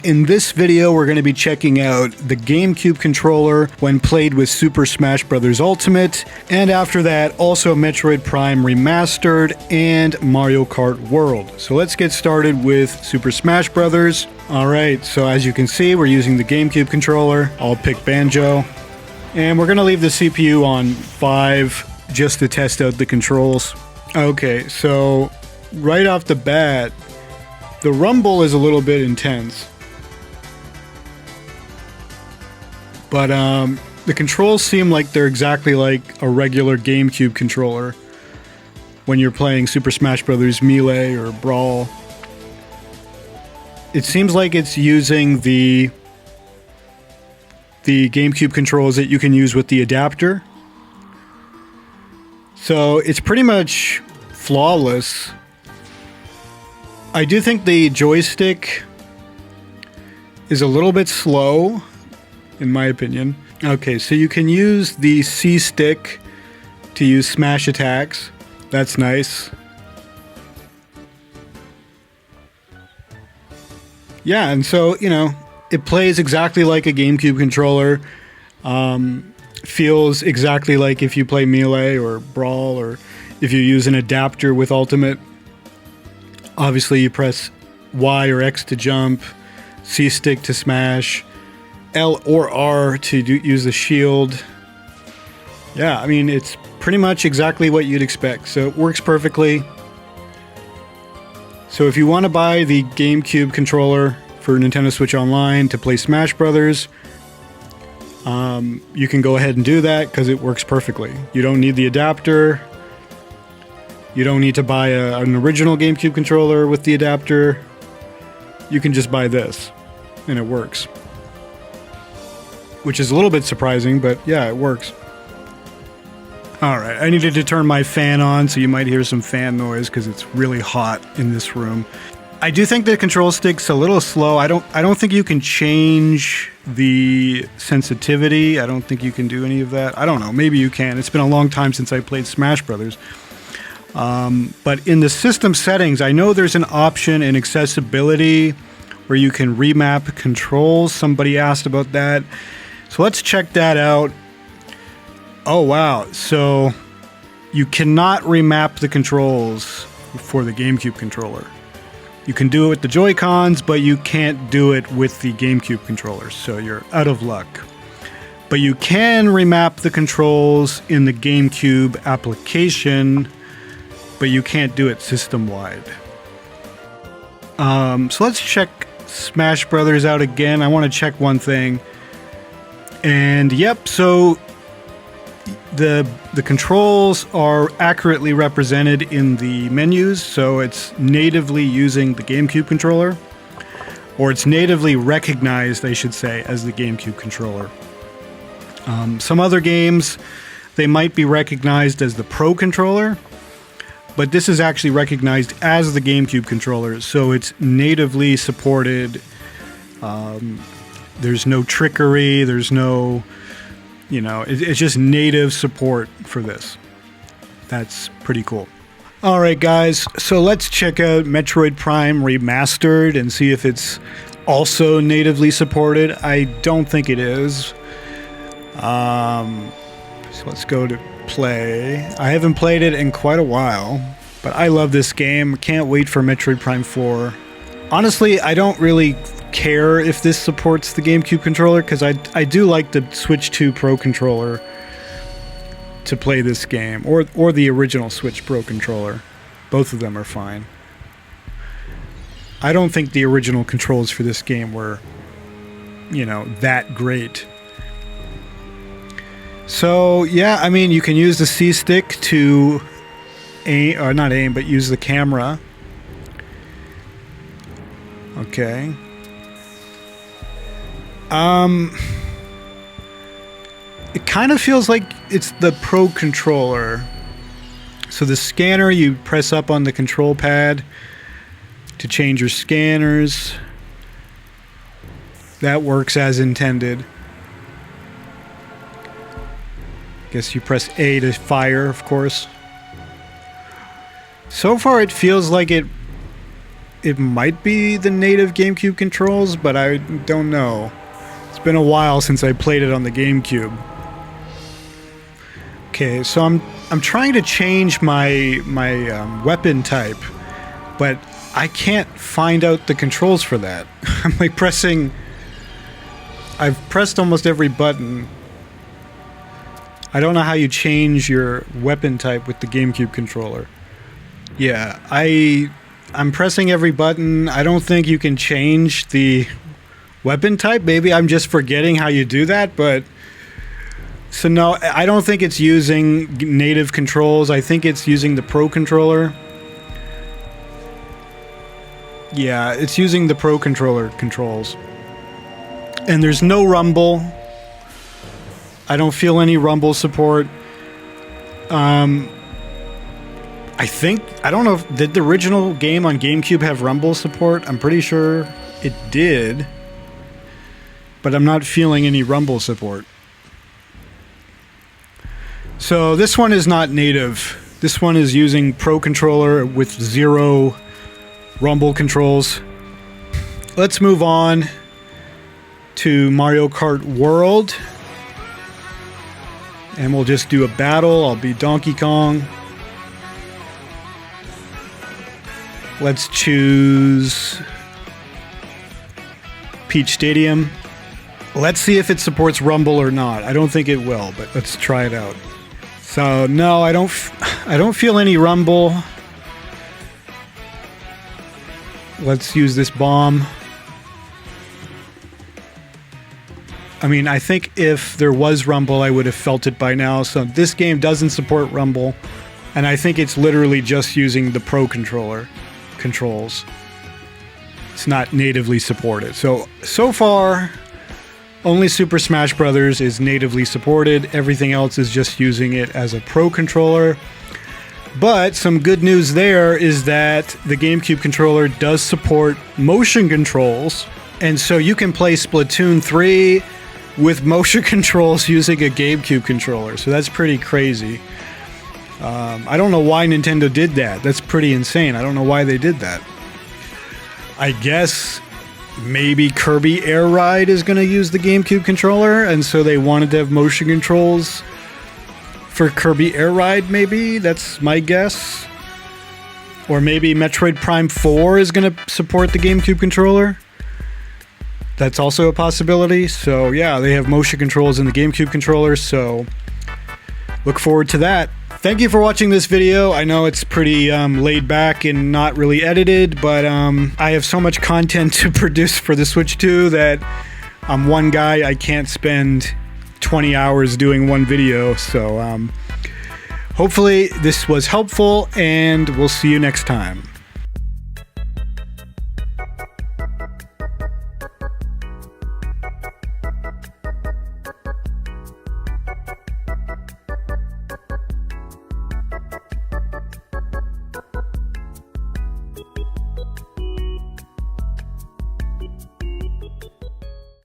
In this video, we're going to be checking out the GameCube controller when played with Super Smash Bros. Ultimate, and after that, also Metroid Prime Remastered and Mario Kart World. So let's get started with Super Smash Bros. Alright, so as you can see, we're using the GameCube controller. I'll pick Banjo. And we're going to leave the CPU on 5 just to test out the controls. Okay, so right off the bat, the rumble is a little bit intense. But the controls seem like they're exactly like a regular GameCube controller when you're playing Super Smash Bros. Melee or Brawl. It seems like it's using the GameCube controls that you can use with the adapter. So it's pretty much flawless. I do think the joystick is a little bit slow, in my opinion. Okay, so you can use the C stick to use smash attacks. That's nice. Yeah, and so, you know, it plays exactly like a GameCube controller. Feels exactly like if you play Melee or Brawl, or if you use an adapter with Ultimate. Obviously, you press Y or X to jump, C stick to smash, L or R to use the shield. Yeah, I mean, it's pretty much exactly what you'd expect. So it works perfectly. So if you want to buy the GameCube controller for Nintendo Switch Online to play Smash Brothers, you can go ahead and do that because it works perfectly. You don't need the adapter. You don't need to buy an original GameCube controller with the adapter. You can just buy this, and it works. Which is a little bit surprising, but yeah, it works. Alright, I needed to turn my fan on, so you might hear some fan noise because it's really hot in this room. I do think the control stick's a little slow. I don't think you can change the sensitivity. I don't think you can do any of that. I don't know, maybe you can. It's been a long time since I played Smash Brothers. But in the system settings, I know there's an option in accessibility where you can remap controls. Somebody asked about that. So let's check that out. Oh wow, so you cannot remap the controls for the GameCube controller. You can do it with the Joy-Cons, but you can't do it with the GameCube controller, so you're out of luck. But you can remap the controls in the GameCube application, but you can't do it system-wide. So let's check Smash Brothers out again. I want to check one thing. And yep, so the controls are accurately represented in the menus, so it's natively using the GameCube controller, or it's natively recognized, I should say, as the GameCube controller. Some other games, they might be recognized as the Pro controller, but this is actually recognized as the GameCube controller, so it's natively supported. There's no trickery, there's no, you know, it's just native support for this. That's pretty cool. Alright guys, so let's check out Metroid Prime Remastered and see if it's also natively supported. I don't think it is. So let's go to play. I haven't played it in quite a while, but I love this game. Can't wait for Metroid Prime 4. Honestly, I don't really care if this supports the GameCube controller, because I do like the Switch 2 Pro controller to play this game, or the original Switch Pro controller. Both of them are fine. I don't think the original controls for this game were, you know, that great. So yeah, I mean, you can use the C stick to aim, or not aim, but use the camera. Okay. It kind of feels like it's the Pro controller. So the scanner, you press up on the control pad to change your scanners. That works as intended. Guess you press A to fire, of course. So far it feels like it it might be the native GameCube controls, but I don't know. It's been a while since I played it on the GameCube. Okay, so I'm trying to change my weapon type, but I can't find out the controls for that. I'm like pressing... I've pressed almost every button. I don't know how you change your weapon type with the GameCube controller. Yeah, I'm pressing every button. I don't think you can change the weapon type. Maybe I'm just forgetting how you do that, but... So no, I don't think it's using native controls. I think it's using the Pro Controller. Yeah, it's using the Pro Controller controls. And there's no rumble. I don't feel any rumble support. I don't know did the original game on GameCube have rumble support? I'm pretty sure it did. But I'm not feeling any rumble support. So this one is not native. This one is using Pro Controller with 0 rumble controls. Let's move on to Mario Kart World. And we'll just do a battle. I'll be Donkey Kong. Let's choose Peach Stadium. Let's see if it supports rumble or not. I don't think it will, but let's try it out. So no, I don't feel any rumble. Let's use this bomb. I mean, I think if there was rumble, I would have felt it by now. So this game doesn't support rumble, and I think it's literally just using the Pro Controller controls. It's not natively supported. So far, only Super Smash Bros. Is natively supported. Everything else is just using it as a Pro Controller. But some good news there is that the GameCube controller does support motion controls. And so you can play Splatoon 3 with motion controls using a GameCube controller. So that's pretty crazy. I don't know why Nintendo did that. That's pretty insane. I don't know why they did that. I guess maybe Kirby Air Ride is going to use the GameCube controller, and so they wanted to have motion controls for Kirby Air Ride, maybe? That's my guess. Or maybe Metroid Prime 4 is going to support the GameCube controller. That's also a possibility. So yeah, they have motion controls in the GameCube controller, so look forward to that. Thank you for watching this video. I know it's pretty laid back and not really edited, but I have so much content to produce for the Switch 2 that I'm one guy. I can't spend 20 hours doing one video, so hopefully this was helpful, and we'll see you next time.